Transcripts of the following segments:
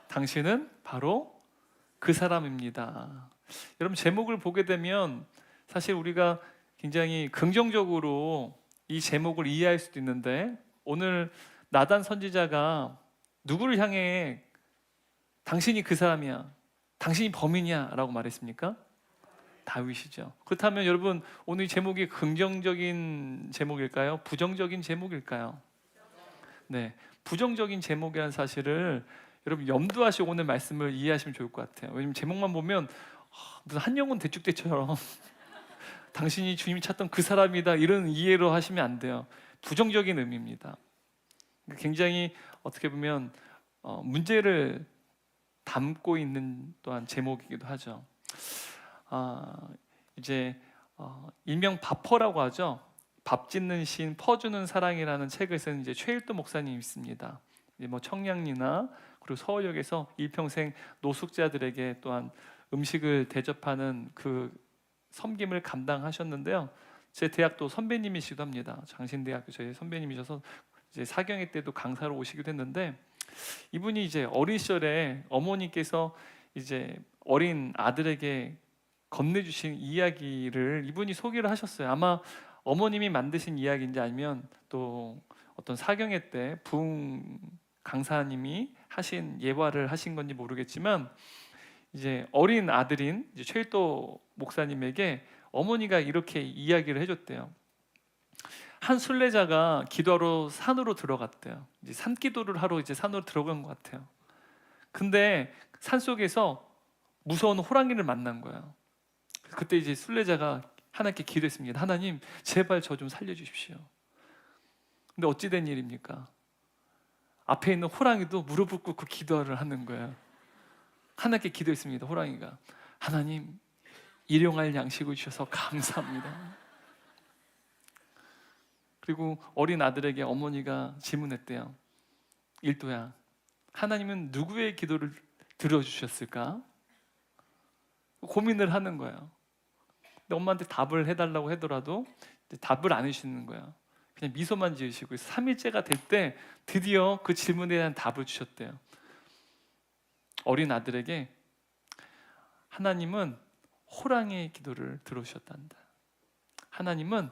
당신은 바로 그 사람입니다. 여러분, 제목을 보게 되면 사실 우리가 굉장히 긍정적으로 이 제목을 이해할 수도 있는데, 오늘 나단 선지자가 누구를 향해 당신이 그 사람이야, 당신이 범인이야 라고 말했습니까? 다윗이죠. 그렇다면 여러분, 오늘 이 제목이 긍정적인 제목일까요? 부정적인 제목일까요? 네, 부정적인 제목이라는 사실을 여러분 염두하시고 오늘 말씀을 이해하시면 좋을 것 같아요. 왜냐면 제목만 보면 무슨 한영훈 대축대처럼 당신이 주님이 찾던 그 사람이다 이런 이해로 하시면 안 돼요. 부정적인 의미입니다. 굉장히 어떻게 보면 문제를 담고 있는 또한 제목이기도 하죠. 이제 일명 밥퍼라고 하죠. 밥 짓는 신, 퍼주는 사랑이라는 책을 쓴 이제 최일도 목사님이 있습니다. 이제 뭐 청량리나 그리고 서울역에서 일평생 노숙자들에게 또한 음식을 대접하는 그 섬김을 감당하셨는데요. 제 대학도 선배님이시기도 합니다. 장신대학교 저희 선배님이셔서 이제 사경회 때도 강사로 오시기도 했는데, 이분이 이제 어린 시절에 어머니께서 이제 어린 아들에게 건네주신 이야기를 이분이 소개를 하셨어요. 아마 어머님이 만드신 이야기인지 아니면 또 어떤 사경회 때 부흥 강사님이 하신 예화를 하신 건지 모르겠지만, 이제 어린 아들인 이제 최일도 목사님에게 어머니가 이렇게 이야기를 해줬대요. 한 순례자가 기도하러 산으로 들어갔대요. 이제 산기도를 하러 이제 산으로 들어간 것 같아요. 근데 산 속에서 무서운 호랑이를 만난 거예요. 그때 이제 순례자가 하나님께 기도했습니다. 하나님, 제발 저 좀 살려주십시오. 근데 어찌 된 일입니까? 앞에 있는 호랑이도 무릎을 꿇고 기도를 하는 거예요. 하나님께 기도했습니다. 호랑이가, 하나님, 일용할 양식을 주셔서 감사합니다. 그리고 어린 아들에게 어머니가 질문했대요. 일도야, 하나님은 누구의 기도를 들어주셨을까? 고민을 하는 거예요. 근데 엄마한테 답을 해달라고 하더라도 답을 안 해주시는 거예요. 그냥 미소만 지으시고 3일째가 될 때 드디어 그 질문에 대한 답을 주셨대요. 어린 아들에게, 하나님은 호랑이의 기도를 들어주셨단다. 하나님은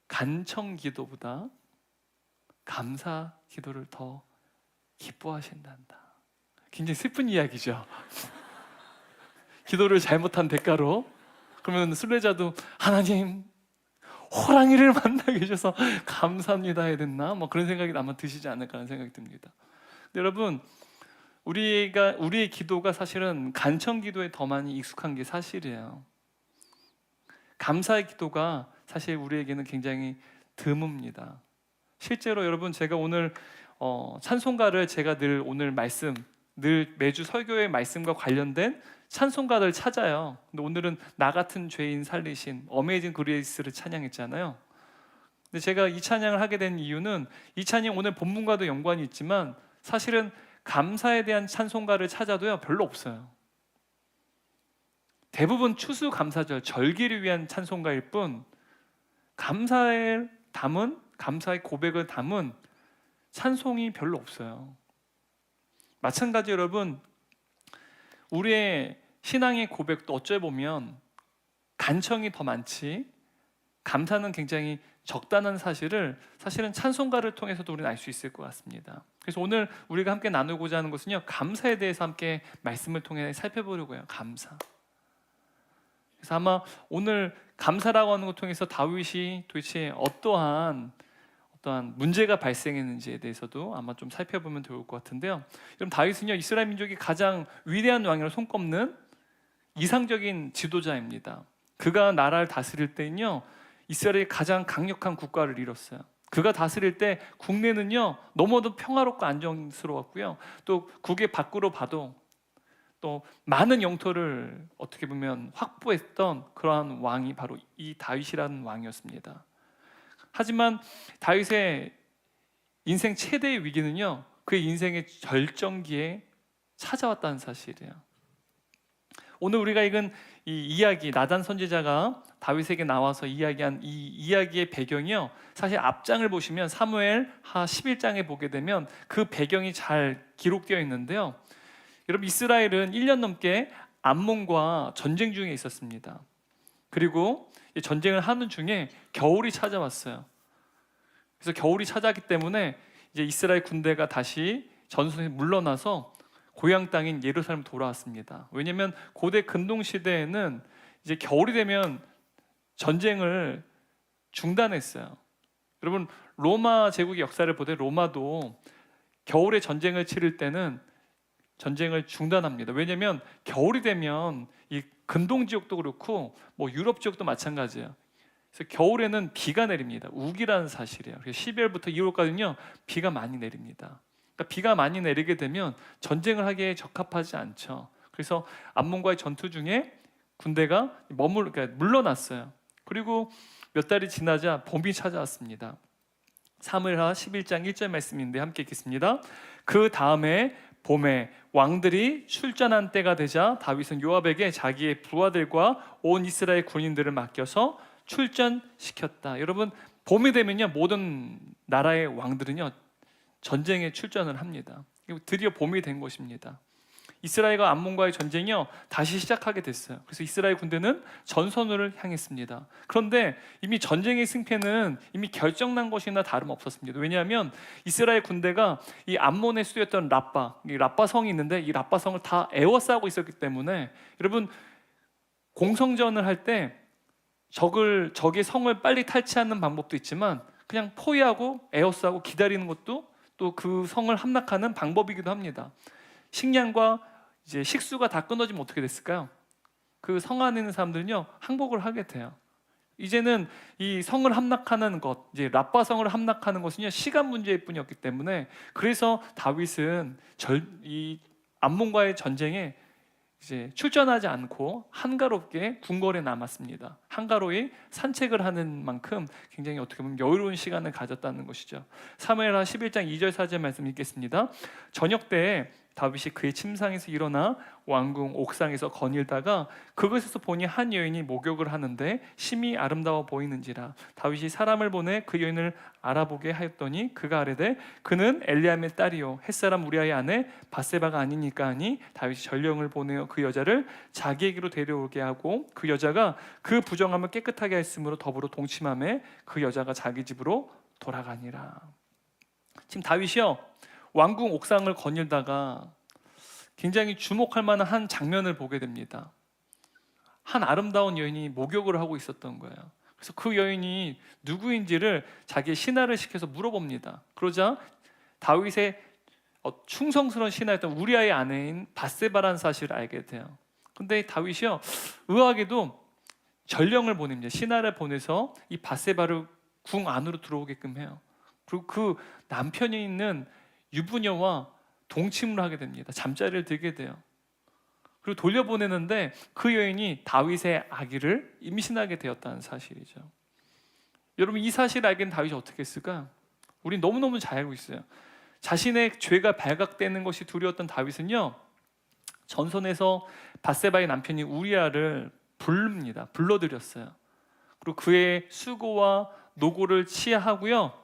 간청 기도보다 감사 기도를 더 기뻐하신단다. 굉장히 슬픈 이야기죠. 기도를 잘못한 대가로. 그러면 순례자도 하나님, 호랑이를 만나게 해주셔서 감사합니다 해야 됐나? 뭐 그런 생각이 아마 드시지 않을까 하는 생각이 듭니다. 근데 여러분, 우리의 기도가 사실은 간청 기도에 더 많이 익숙한 게 사실이에요. 감사의 기도가 사실 우리에게는 굉장히 드뭅니다. 실제로 여러분, 제가 오늘 찬송가를 제가 늘 오늘 늘 매주 설교의 말씀과 관련된 찬송가를 찾아요. 근데 오늘은 나 같은 죄인 살리신 어메이징 그레이스를 찬양했잖아요. 근데 제가 이 찬양을 하게 된 이유는, 이 찬양 오늘 본문과도 연관이 있지만 사실은 감사에 대한 찬송가를 찾아도요 별로 없어요. 대부분 추수감사절, 절기를 위한 찬송가일 뿐 감사의 고백을 담은 찬송이 별로 없어요. 마찬가지 여러분, 우리의 신앙의 고백도 어찌 보면 간청이 더 많지 감사는 굉장히 적다는 사실은 찬송가를 통해서도 우리는 알 수 있을 것 같습니다. 그래서 오늘 우리가 함께 나누고자 하는 것은요, 감사에 대해서 함께 말씀을 통해 살펴보려고 해요. 감사. 그래서 아마 오늘 감사라고 하는 것 통해서 다윗이 도대체 어떠한 문제가 발생했는지에 대해서도 아마 좀 살펴보면 좋을 것 같은데요. 그럼 다윗은요, 이스라엘 민족이 가장 위대한 왕으로 손꼽는 이상적인 지도자입니다. 그가 나라를 다스릴 때는요, 이스라엘이 가장 강력한 국가를 이뤘어요. 그가 다스릴 때 국내는요 너무도 평화롭고 안정스러웠고요, 또 국외 밖으로 봐도 또 많은 영토를 어떻게 보면 확보했던 그러한 왕이 바로 이 다윗이라는 왕이었습니다. 하지만 다윗의 인생 최대의 위기는요, 그의 인생의 절정기에 찾아왔다는 사실이에요. 오늘 우리가 읽은 이 이야기, 나단 선지자가 다윗에게 나와서 이야기한 이 이야기의 배경이요, 사실 앞장을 보시면 사무엘하 11장에 보게 되면 그 배경이 잘 기록되어 있는데요, 여러분, 이스라엘은 1년 넘게 암몬과 전쟁 중에 있었습니다. 그리고 이 전쟁을 하는 중에 겨울이 찾아왔어요. 그래서 겨울이 찾아왔기 때문에 이제 이스라엘 군대가 다시 전선에 물러나서 고향 땅인 예루살렘 돌아왔습니다. 왜냐하면 고대 근동 시대에는 이제 겨울이 되면 전쟁을 중단했어요. 여러분, 로마 제국의 역사를 보되 로마도 겨울에 전쟁을 치를 때는 전쟁을 중단합니다. 왜냐하면 겨울이 되면 이 근동 지역도 그렇고 뭐 유럽 지역도 마찬가지예요. 그래서 겨울에는 비가 내립니다. 우기라는 사실이에요. 그래서 12월부터 2월까지는요 비가 많이 내립니다. 그러니까 비가 많이 내리게 되면 전쟁을 하기에 적합하지 않죠. 그래서 암몬과의 전투 중에 군대가 그러니까 물러났어요. 그리고 몇 달이 지나자 봄이 찾아왔습니다. 사무엘하 11장 1절 말씀인데 함께 읽겠습니다. 그 다음에 봄에 왕들이 출전한 때가 되자 다윗은 요압에게 자기의 부하들과 온 이스라엘 군인들을 맡겨서 출전시켰다. 여러분, 봄이 되면요 모든 나라의 왕들은요 전쟁에 출전을 합니다. 드디어 봄이 된 것입니다. 이스라엘과 암몬과의 전쟁이요 다시 시작하게 됐어요. 그래서 이스라엘 군대는 전선을 향했습니다. 그런데 이미 전쟁의 승패는 이미 결정난 것이나 다름없었습니다. 왜냐하면 이스라엘 군대가 이 암몬의 수도였던 이 라빠 성이 있는데 이 라빠 성을 다 에워싸고 있었기 때문에 여러분, 공성전을 할 때 적의 성을 빨리 탈취하는 방법도 있지만 그냥 포위하고 에워싸고 기다리는 것도 또 그 성을 함락하는 방법이기도 합니다. 식량과 이제 식수가 다 끊어지면 어떻게 됐을까요? 그 성 안에 있는 사람들은요 항복을 하게 돼요. 이제는 이 성을 함락하는 것, 이제 라빠 성을 함락하는 것은요 시간 문제일 뿐이었기 때문에 그래서 다윗은 이 암몬과의 전쟁에 이제 출전하지 않고 한가롭게 궁궐에 남았습니다. 한가로이 산책을 하는 만큼 굉장히 어떻게 보면 여유로운 시간을 가졌다는 것이죠. 사무엘하 11장 2절 4절 말씀 읽겠습니다. 저녁 때에 다윗이 그의 침상에서 일어나 왕궁 옥상에서 거닐다가 그것에서 보니 한 여인이 목욕을 하는데 심히 아름다워 보이는지라 다윗이 사람을 보내 그 여인을 알아보게 하였더니 그가 아뢰되 그는 엘리암의 딸이요 햇사람 우리아의 아내 밧세바가 아니니까 하니 다윗이 전령을 보내어 그 여자를 자기에게로 데려오게 하고 그 여자가 그 부정함을 깨끗하게 했으므로 더불어 동침함에 그 여자가 자기 집으로 돌아가니라. 지금 다윗이요 왕궁 옥상을 거닐다가 굉장히 주목할 만한 한 장면을 보게 됩니다. 한 아름다운 여인이 목욕을 하고 있었던 거예요. 그래서 그 여인이 누구인지를 자기의 신하를 시켜서 물어봅니다. 그러자 다윗의 충성스러운 신하였던 우리아의 아내인 밧세바라는 사실을 알게 돼요. 근데 다윗이요 의아하게도 전령을 보냅니다. 신하를 보내서 이 밧세바를 궁 안으로 들어오게끔 해요. 그리고 그 남편이 있는 유부녀와 동침을 하게 됩니다. 잠자리를 들게 돼요. 그리고 돌려보내는데 그 여인이 다윗의 아기를 임신하게 되었다는 사실이죠. 여러분, 이 사실을 알게 된 다윗이 어떻게 했을까? 우린 너무너무 잘 알고 있어요. 자신의 죄가 발각되는 것이 두려웠던 다윗은요 전선에서 밧세바의 남편인 우리아를 부릅니다. 불러들였어요. 그리고 그의 수고와 노고를 치하하고요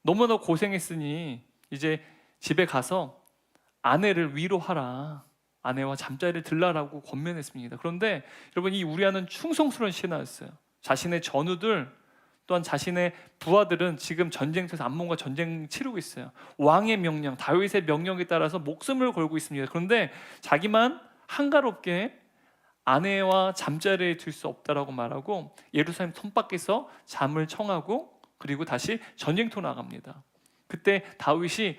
너무나 고생했으니 이제 집에 가서 아내를 위로하라, 아내와 잠자리를 들라라고 권면했습니다. 그런데 여러분, 이 우리아는 충성스러운 신하였어요. 자신의 전우들 또한 자신의 부하들은 지금 전쟁터에서 암몬과 전쟁 치르고 있어요. 왕의 명령, 다윗의 명령에 따라서 목숨을 걸고 있습니다. 그런데 자기만 한가롭게 아내와 잠자리에 들 수 없다라고 말하고 예루살렘 성 밖에서 잠을 청하고 그리고 다시 전쟁터로 나갑니다. 그때 다윗이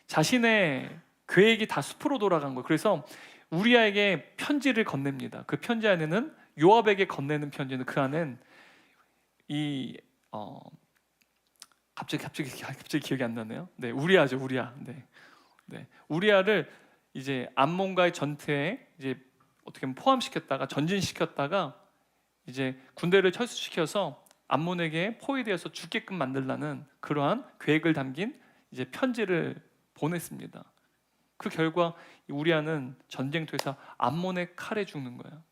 자신의 계획이 다 숲으로 돌아간 거예요. 그래서 우리아에게 편지를 건넵니다. 그 편지 안에는 요압에게 건네는 편지는 그 안엔 갑자기 기억이 안 나네요. 네, 우리아죠, 우리아. 네, 우리아를 이제 암몬과의 전투에 이제 어떻게 보면 포함시켰다가 전진시켰다가 이제 군대를 철수시켜서 암몬에게 포위되어서 죽게끔 만들라는 그러한 계획을 담긴 이제 편지를 보냈습니다. 그 결과 우리아는 전쟁터에서 암몬의 칼에 죽는 거예요.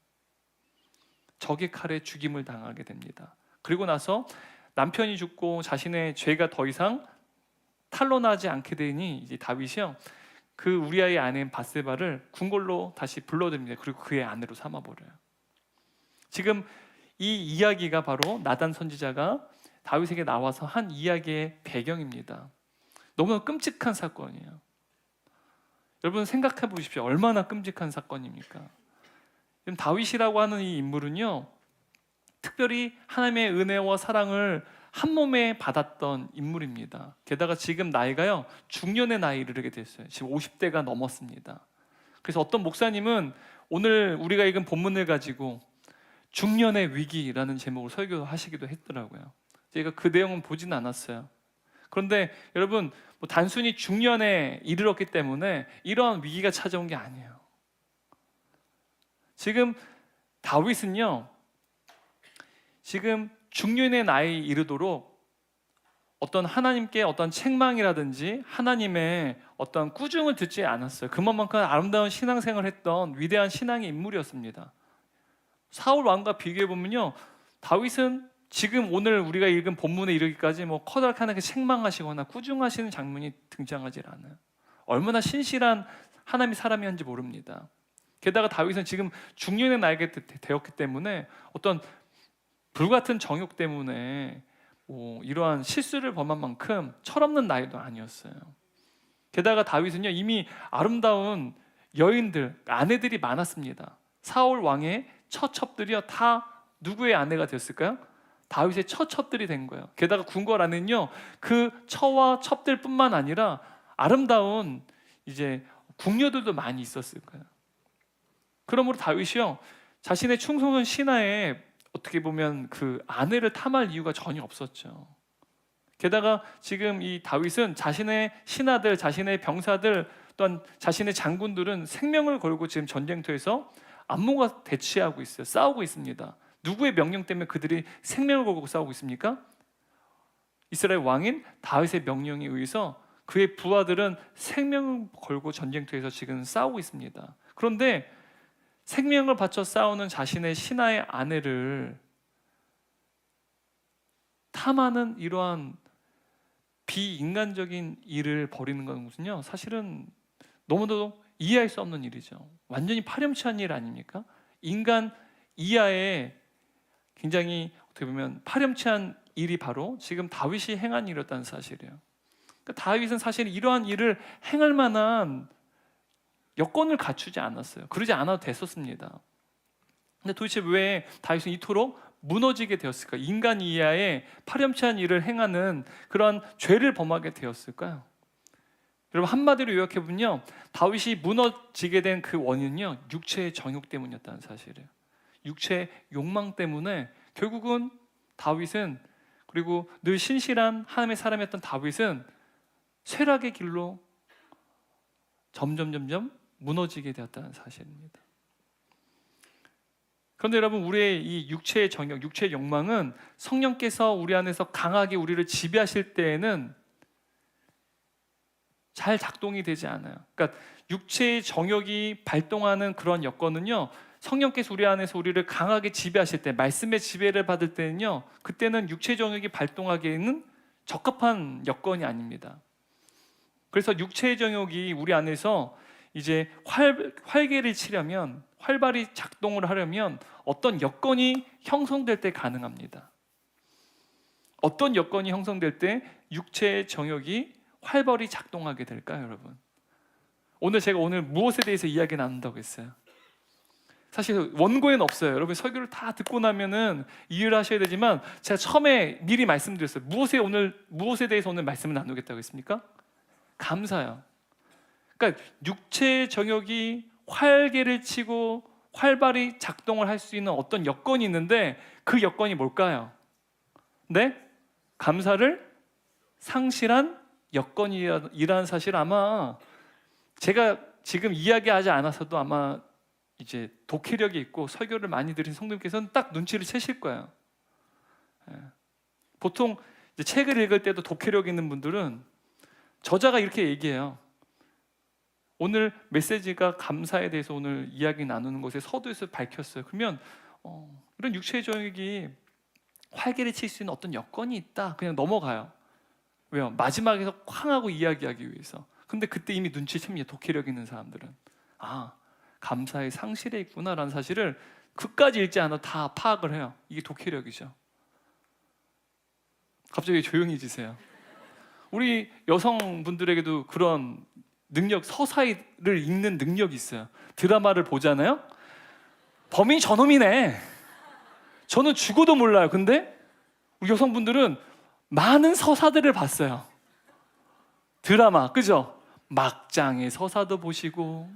적의 칼에 죽임을 당하게 됩니다. 그리고 나서 남편이 죽고 자신의 죄가 더 이상 탄로나지 않게 되니 이제 다윗이요 그 우리아의 아내인 밧세바를 궁궐로 다시 불러들입니다. 그리고 그의 아내로 삼아버려요. 지금 이 이야기가 바로 나단 선지자가 다윗에게 나와서 한 이야기의 배경입니다. 너무나 끔찍한 사건이에요. 여러분 생각해 보십시오. 얼마나 끔찍한 사건입니까? 다윗이라고 하는 이 인물은요, 특별히 하나님의 은혜와 사랑을 한 몸에 받았던 인물입니다. 게다가 지금 나이가요, 중년의 나이에 이르게 됐어요. 지금 50대가 넘었습니다. 그래서 어떤 목사님은 오늘 우리가 읽은 본문을 가지고 중년의 위기라는 제목으로 설교하시기도 했더라고요. 제가 그 내용은 보진 않았어요. 그런데 여러분, 단순히 중년에 이르렀기 때문에 이러한 위기가 찾아온 게 아니에요. 지금 다윗은요, 지금 중년의 나이에 이르도록 어떤 하나님께 어떤 책망이라든지 하나님의 어떤 꾸중을 듣지 않았어요. 그만큼 아름다운 신앙생활을 했던 위대한 신앙의 인물이었습니다. 사울 왕과 비교해 보면요, 다윗은 지금 오늘 우리가 읽은 본문에 이르기까지 커다랗게 책망하시거나 꾸중하시는 장면이 등장하지 않아요. 얼마나 신실한 하나님의 사람이었는지 모릅니다. 게다가 다윗은 지금 중년의 나이가 되었기 때문에 어떤 불같은 정욕 때문에 이러한 실수를 범한 만큼 철없는 나이도 아니었어요. 게다가 다윗은요, 이미 아름다운 여인들, 아내들이 많았습니다. 사울 왕의 처첩들이요, 다 누구의 아내가 되었을까요? 다윗의 처첩들이 된 거예요. 게다가 궁궐 안에는요, 그 처와 첩들뿐만 아니라 아름다운 이제 궁녀들도 많이 있었을 거예요. 그러므로 다윗이요, 자신의 충성한 신하에 어떻게 보면 그 아내를 탐할 이유가 전혀 없었죠. 게다가 지금 이 다윗은 자신의 신하들, 자신의 병사들, 또한 자신의 장군들은 생명을 걸고 지금 전쟁터에서 안모가 대치하고 있어요. 싸우고 있습니다. 누구의 명령 때문에 그들이 생명을 걸고 싸우고 있습니까? 이스라엘 왕인 다윗의 명령에 의해서 그의 부하들은 생명을 걸고 전쟁터에서 지금 싸우고 있습니다. 그런데 생명을 바쳐 싸우는 자신의 신하의 아내를 탐하는 이러한 비인간적인 일을 벌이는 것은요, 사실은 너무나도 이해할 수 없는 일이죠. 완전히 파렴치한 일 아닙니까? 인간 이하의 굉장히 어떻게 보면 파렴치한 일이 바로 지금 다윗이 행한 일이었다는 사실이에요. 그러니까 다윗은 사실 이러한 일을 행할 만한 여건을 갖추지 않았어요. 그러지 않아도 됐었습니다. 근데 도대체 왜 다윗은 이토록 무너지게 되었을까? 인간 이하의 파렴치한 일을 행하는 그런 죄를 범하게 되었을까요? 여러분, 한마디로 요약해보면요, 다윗이 무너지게 된 그 원인은요, 육체의 정욕 때문이었다는 사실이에요. 육체의 욕망 때문에 결국은 다윗은, 그리고 늘 신실한 하나님의 사람이었던 다윗은 쇠락의 길로 점점 무너지게 되었다는 사실입니다. 그런데 여러분, 우리의 이 육체의 정욕, 육체의 욕망은 성령께서 우리 안에서 강하게 우리를 지배하실 때에는 잘 작동이 되지 않아요. 그러니까 육체의 정욕이 발동하는 그런 여건은요, 성령께서 우리 안에서 우리를 강하게 지배하실 때, 말씀의 지배를 받을 때는요, 그때는 육체 정욕이 발동하기에는 적합한 여건이 아닙니다. 그래서 육체의 정욕이 우리 안에서 이제 활개를 치려면, 활발히 작동을 하려면 어떤 여건이 형성될 때 가능합니다. 어떤 여건이 형성될 때 육체의 정욕이 활발히 작동하게 될까요, 여러분? 제가 오늘 무엇에 대해서 이야기 나눈다고 했어요? 사실 원고에는 없어요. 여러분, 설교를 다 듣고 나면은 이해를 하셔야 되지만, 제가 처음에 미리 말씀드렸어요. 무엇에 대해서 오늘 말씀을 나누겠다고 했습니까? 감사요. 그러니까 육체의 정욕이 활개를 치고 활발히 작동을 할 수 있는 어떤 여건이 있는데, 그 여건이 뭘까요? 네? 감사를 상실한 여건이라는 사실, 아마 제가 지금 이야기하지 않아서도 아마 이제 독해력이 있고 설교를 많이 들은 성도님께서는 딱 눈치를 채실 거예요. 보통 이제 책을 읽을 때도 독해력 있는 분들은 저자가 이렇게 얘기해요. 오늘 메시지가 감사에 대해서 오늘 이야기 나누는 것에 서두에서 밝혔어요. 그러면 이런 육체의 정욕이 활개를 칠 수 있는 어떤 여건이 있다, 그냥 넘어가요. 왜요? 마지막에서 쾅 하고 이야기하기 위해서. 근데 그때 이미 눈치챕니다. 독해력 있는 사람들은. 아, 감사의 상실에 있구나라는 사실을 끝까지 읽지 않아도 다 파악을 해요. 이게 독해력이죠. 갑자기 조용해지세요. 우리 여성분들에게도 그런 능력, 서사를 읽는 능력이 있어요. 드라마를 보잖아요. 범인이 저놈이네. 저는 죽어도 몰라요. 근데 우리 여성분들은 많은 서사들을 봤어요. 드라마, 그죠? 막장의 서사도 보시고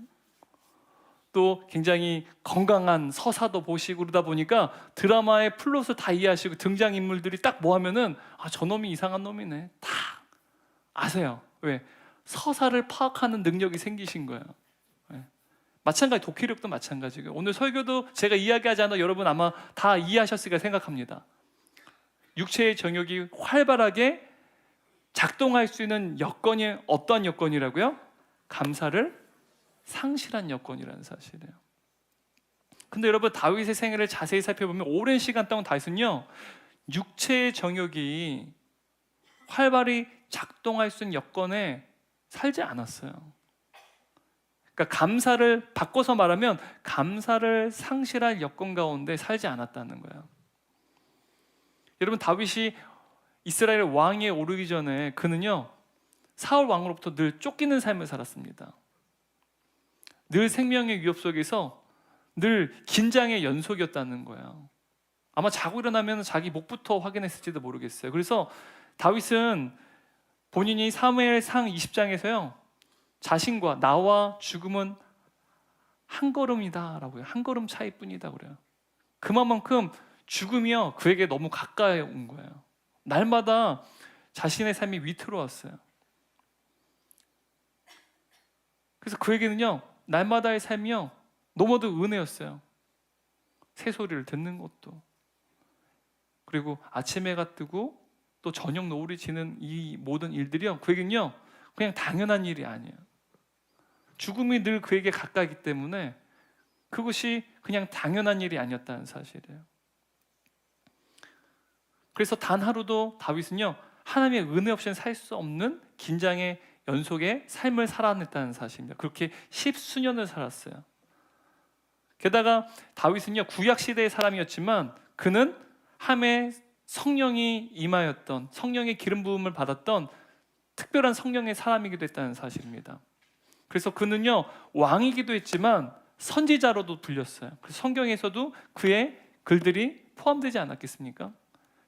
또 굉장히 건강한 서사도 보시고 그러다 보니까 드라마의 플롯을 다 이해하시고 등장인물들이 딱 뭐 하면은 아, 저놈이 이상한 놈이네. 다 아세요. 왜? 서사를 파악하는 능력이 생기신 거예요. 네. 마찬가지 독해력도 마찬가지고요. 오늘 설교도 제가 이야기하지 않아 여러분 아마 다 이해하셨으리라 생각합니다. 육체의 정욕이 활발하게 작동할 수 있는 여건이 어떤 여건이라고요? 감사를 상실한 여건이라는 사실이에요. 근데 여러분 다윗의 생애를 자세히 살펴보면 오랜 시간 동안 다윗은요 육체의 정욕이 활발히 작동할 수 있는 여건에 살지 않았어요. 그러니까 감사를 바꿔서 말하면 감사를 상실할 여건 가운데 살지 않았다는 거예요. 여러분 다윗이 이스라엘 왕위에 오르기 전에 그는요 사울 왕으로부터 늘 쫓기는 삶을 살았습니다. 늘 생명의 위협 속에서 늘 긴장의 연속이었다는 거예요. 아마 자고 일어나면 자기 목부터 확인했을지도 모르겠어요. 그래서 다윗은 본인이 사무엘상 20장에서요 자신과 나와 죽음은 한 걸음이다 라고 해요. 한 걸음 차이뿐이다 그래요. 그만큼 죽음이요 그에게 너무 가까이 온 거예요. 날마다 자신의 삶이 위태로웠어요. 그래서 그에게는요 날마다의 삶이요 너무도 은혜였어요. 새소리를 듣는 것도, 그리고 아침 해가 뜨고 또 저녁 노을이 지는 이 모든 일들이요 그에게는요 그냥 당연한 일이 아니에요. 죽음이 늘 그에게 가까이기 때문에 그것이 그냥 당연한 일이 아니었다는 사실이에요. 그래서 단 하루도 다윗은요 하나님의 은혜 없이는 살 수 없는 긴장의 연속의 삶을 살아냈다는 사실입니다. 그렇게 십수년을 살았어요. 게다가 다윗은요 구약 시대의 사람이었지만 그는 함에 성령이 임하였던, 성령의 기름 부음을 받았던 특별한 성령의 사람이기도 했다는 사실입니다. 그래서 그는요 왕이기도 했지만 선지자로도 불렸어요. 그래서 성경에서도 그의 글들이 포함되지 않았겠습니까?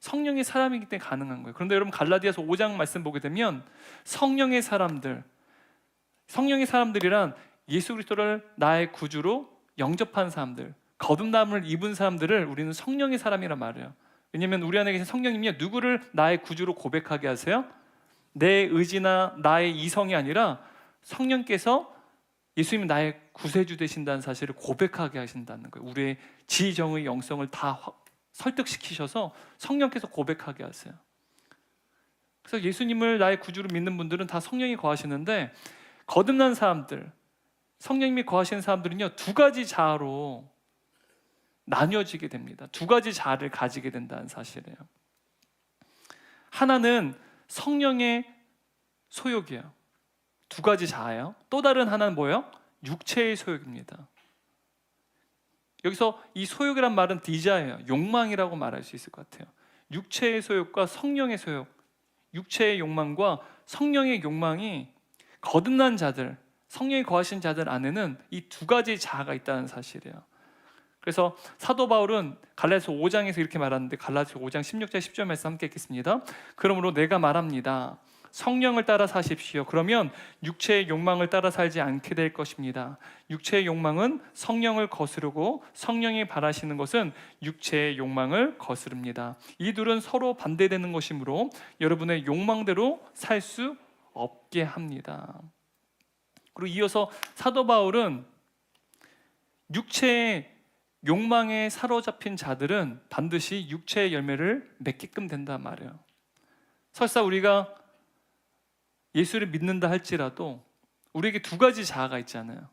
성령의 사람이기 때문에 가능한 거예요. 그런데 여러분 갈라디아서 5장 말씀 보게 되면 성령의 사람들, 성령의 사람들이란 예수 그리스도를 나의 구주로 영접한 사람들, 거듭남을 입은 사람들을 우리는 성령의 사람이란 말이에요. 왜냐하면 우리 안에 계신 성령님이 누구를 나의 구주로 고백하게 하세요? 내 의지나 나의 이성이 아니라 성령께서 예수님이 나의 구세주 되신다는 사실을 고백하게 하신다는 거예요. 우리의 지정의 영성을 다 설득시키셔서 성령께서 고백하게 하세요. 그래서 예수님을 나의 구주로 믿는 분들은 다 성령이 거하시는데 거듭난 사람들, 성령님이 거하시는 사람들은요 두 가지 자아로 나뉘어지게 됩니다. 두 가지 자아를 가지게 된다는 사실이에요. 하나는 성령의 소욕이에요. 두 가지 자아예요. 또 다른 하나는 뭐예요? 육체의 소욕입니다. 여기서 이 소욕이란 말은 디자예요. 욕망이라고 말할 수 있을 것 같아요. 육체의 소욕과 성령의 소욕, 육체의 욕망과 성령의 욕망이 거듭난 자들, 성령이 거하신 자들 안에는 이 두 가지 자아가 있다는 사실이에요. 그래서 사도 바울은 갈라디아서 5장에서 이렇게 말하는데 갈라디아서 5장 16절 10절 말씀 함께 읽겠습니다. 그러므로 내가 말합니다. 성령을 따라 사십시오. 그러면 육체의 욕망을 따라 살지 않게 될 것입니다. 육체의 욕망은 성령을 거스르고 성령이 바라시는 것은 육체의 욕망을 거스릅니다. 이 둘은 서로 반대되는 것이므로 여러분의 욕망대로 살 수 없게 합니다. 그리고 이어서 사도 바울은 육체의 욕망에 사로잡힌 자들은 반드시 육체의 열매를 맺게끔 된단 말이에요. 설사 우리가 예수를 믿는다 할지라도 우리에게 두 가지 자아가 있잖아요.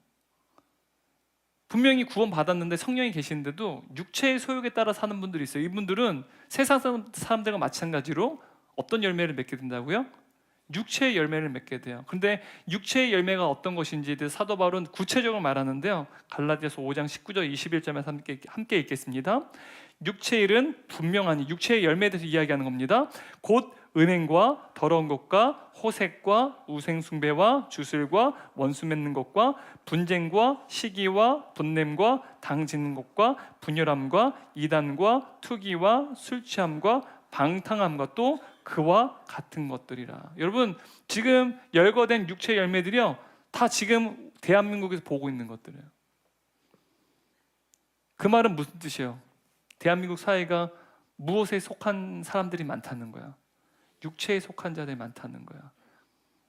분명히 구원받았는데 성령이 계시는데도 육체의 소욕에 따라 사는 분들이 있어요. 이분들은 세상 사람들과 마찬가지로 어떤 열매를 맺게 된다고요? 육체의 열매를 맺게 돼요. 근데 육체의 열매가 어떤 것인지에 대해서 사도 바울은 구체적으로 말하는데요. 갈라디아서 5장 19절 21절에서 함께 읽겠습니다. 육체의 일은 분명하니, 육체의 열매에 대해서 이야기하는 겁니다. 곧 은행과 더러운 것과 호색과 우생숭배와 주술과 원수 맺는 것과 분쟁과 시기와 돈냄과 당 짓는 것과 분열함과 이단과 투기와 술 취함과 방탕함과 또 그와 같은 것들이라. 여러분, 지금 열거된 육체의 열매들이요, 다 지금 대한민국에서 보고 있는 것들이에요. 그 말은 무슨 뜻이에요? 대한민국 사회가 무엇에 속한 사람들이 많다는 거야. 육체에 속한 자들이 많다는 거야.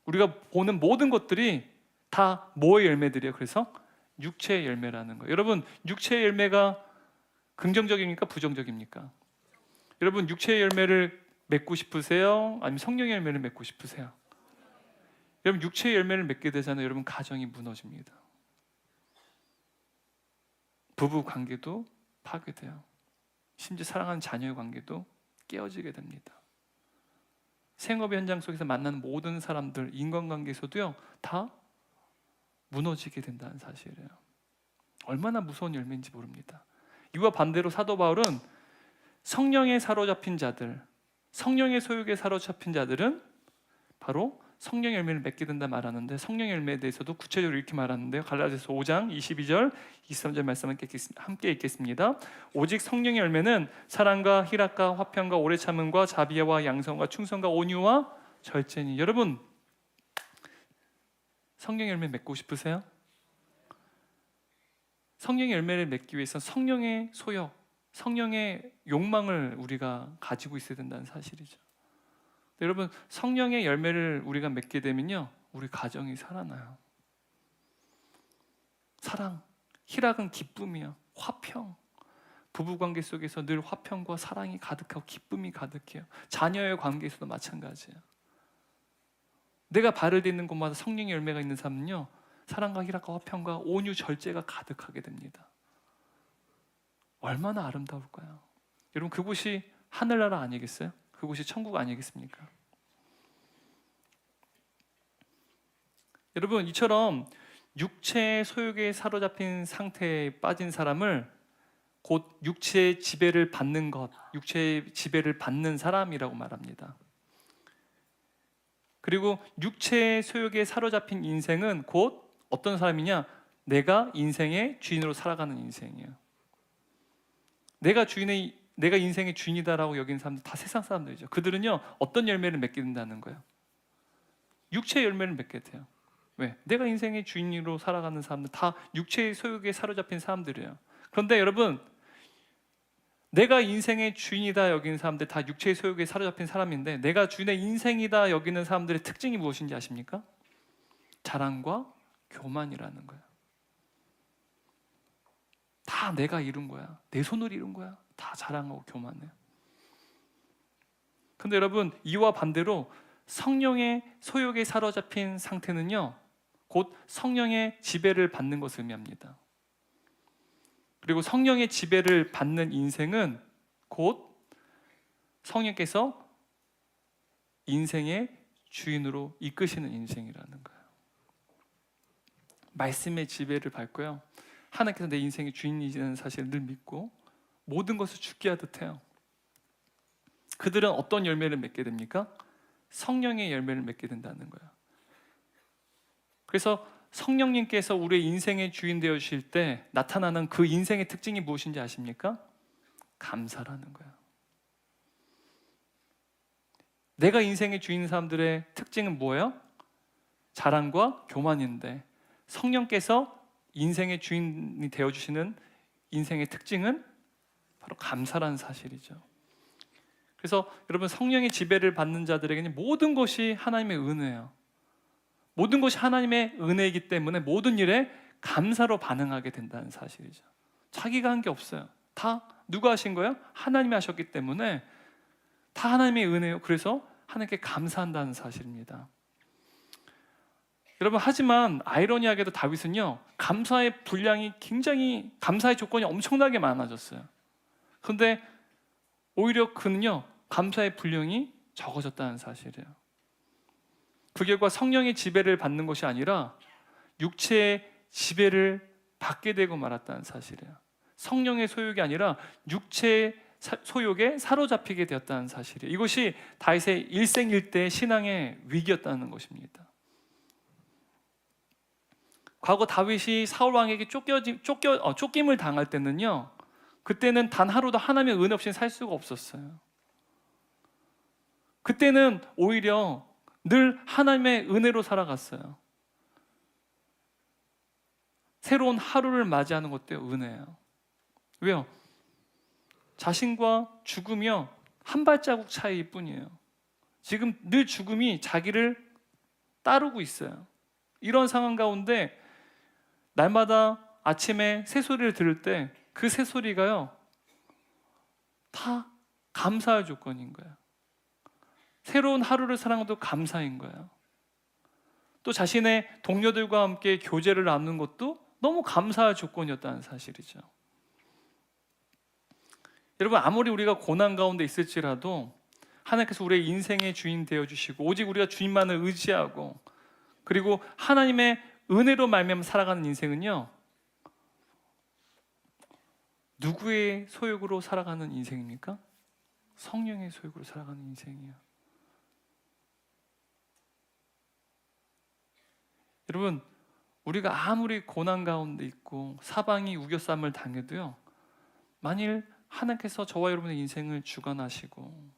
우리가 보는 모든 것들이 다 뭐의 열매들이에요? 그래서 육체의 열매라는 거예요. 여러분, 육체의 열매가 긍정적입니까? 부정적입니까? 여러분, 육체의 열매를 맺고 싶으세요? 아니면 성령의 열매를 맺고 싶으세요? 여러분, 육체의 열매를 맺게 되잖아요. 여러분, 가정이 무너집니다. 부부 관계도 파괴돼요. 심지어 사랑하는 자녀의 관계도 깨어지게 됩니다. 생업의 현장 속에서 만나는 모든 사람들, 인간관계에서도요, 다 무너지게 된다는 사실이에요. 얼마나 무서운 열매인지 모릅니다. 이와 반대로 사도 바울은 성령에 사로잡힌 자들, 성령의 소욕에 사로잡힌 자들은 바로 성령 열매를 맺게 된다 말하는데, 성령 열매에 대해서도 구체적으로 이렇게 말하는데요. 갈라디아서 5장 22절 23절 말씀 함께 읽겠습니다. 오직 성령의 열매는 사랑과 희락과 화평과 오래 참음과 자비와 양성과 충성과 온유와 절제니. 여러분, 성령 열매 맺고 싶으세요? 성령의 열매를 맺기 위해서 성령의 소욕, 성령의 욕망을 우리가 가지고 있어야 된다는 사실이죠. 여러분, 성령의 열매를 우리가 맺게 되면요, 우리 가정이 살아나요. 사랑, 희락은 기쁨이야. 화평, 부부관계 속에서 늘 화평과 사랑이 가득하고 기쁨이 가득해요. 자녀의 관계에서도 마찬가지예요. 내가 발을 딛는 곳마다 성령의 열매가 있는 사람은요, 사랑과 희락과 화평과 온유 절제가 가득하게 됩니다. 얼마나 아름다울까요? 여러분, 그곳이 하늘나라 아니겠어요? 그곳이 천국 아니겠습니까? 여러분, 이처럼 육체의 소욕에 사로잡힌 상태에 빠진 사람을 곧 육체의 지배를 받는 것, 육체의 지배를 받는 사람이라고 말합니다. 그리고 육체의 소욕에 사로잡힌 인생은 곧 어떤 사람이냐? 내가 인생의 주인으로 살아가는 인생이에요. 내가 인생의 주인이다라고 여기는 사람들 다 세상 사람들이죠. 그들은요, 어떤 열매를 맺게 된다는 거예요? 육체의 열매를 맺게 돼요. 왜? 내가 인생의 주인으로 살아가는 사람들 다 육체의 소욕에 사로잡힌 사람들이에요. 그런데 여러분, 내가 인생의 주인이다 여기는 사람들 다 육체의 소욕에 사로잡힌 사람인데, 내가 주인의 인생이다 여기는 사람들의 특징이 무엇인지 아십니까? 자랑과 교만이라는 거예요. 다 내가 이룬 거야. 내 손으로 이룬 거야. 다 자랑하고 교만해요. 근데 여러분, 이와 반대로 성령의 소욕에 사로잡힌 상태는요, 곧 성령의 지배를 받는 것을 의미합니다. 그리고 성령의 지배를 받는 인생은 곧 성령께서 인생의 주인으로 이끄시는 인생이라는 거예요. 말씀의 지배를 받고요, 하나님께서 내 인생의 주인이라는 사실을 늘 믿고 모든 것을 죽게 하듯 해요. 그들은 어떤 열매를 맺게 됩니까? 성령의 열매를 맺게 된다는 거예요. 그래서 성령님께서 우리의 인생의 주인 되어주실 때 나타나는 그 인생의 특징이 무엇인지 아십니까? 감사라는 거예요. 내가 인생의 주인 사람들의 특징은 뭐예요? 자랑과 교만인데, 성령께서 인생의 주인이 되어주시는 인생의 특징은 바로 감사라는 사실이죠. 그래서 여러분, 성령의 지배를 받는 자들에게는 모든 것이 하나님의 은혜예요. 모든 것이 하나님의 은혜이기 때문에 모든 일에 감사로 반응하게 된다는 사실이죠. 자기가 한 게 없어요. 다 누가 하신 거예요? 하나님이 하셨기 때문에 다 하나님의 은혜예요. 그래서 하나님께 감사한다는 사실입니다. 여러분, 하지만 아이러니하게도 다윗은요, 감사의 분량이 굉장히, 감사의 조건이 엄청나게 많아졌어요. 그런데 오히려 그는요, 감사의 분량이 적어졌다는 사실이에요. 그 결과 성령의 지배를 받는 것이 아니라 육체의 지배를 받게 되고 말았다는 사실이에요. 성령의 소욕이 아니라 육체의 소욕에 사로잡히게 되었다는 사실이에요. 이것이 다윗의 일생일대 신앙의 위기였다는 것입니다. 과거 다윗이 사울 왕에게 쫓김을 당할 때는요, 그때는 단 하루도 하나님의 은혜 없이는 살 수가 없었어요. 그때는 오히려 늘 하나님의 은혜로 살아갔어요. 새로운 하루를 맞이하는 것도 은혜예요. 왜요? 자신과 죽음이요, 한 발자국 차이일 뿐이에요. 지금 늘 죽음이 자기를 따르고 있어요. 이런 상황 가운데 날마다 아침에 새소리를 들을 때 그 새소리가요, 다 감사의 조건인 거예요. 새로운 하루를 사랑하는 것도 감사인 거예요. 또 자신의 동료들과 함께 교제를 나누는 것도 너무 감사의 조건이었다는 사실이죠. 여러분, 아무리 우리가 고난 가운데 있을지라도 하나님께서 우리의 인생의 주인 되어주시고 오직 우리가 주님만을 의지하고 그리고 하나님의 은혜로 말미암아 살아가는 인생은요, 누구의 소욕으로 살아가는 인생입니까? 성령의 소욕으로 살아가는 인생이에요. 여러분, 우리가 아무리 고난 가운데 있고 사방이 우겨쌈을 당해도요, 만일 하나님께서 저와 여러분의 인생을 주관하시고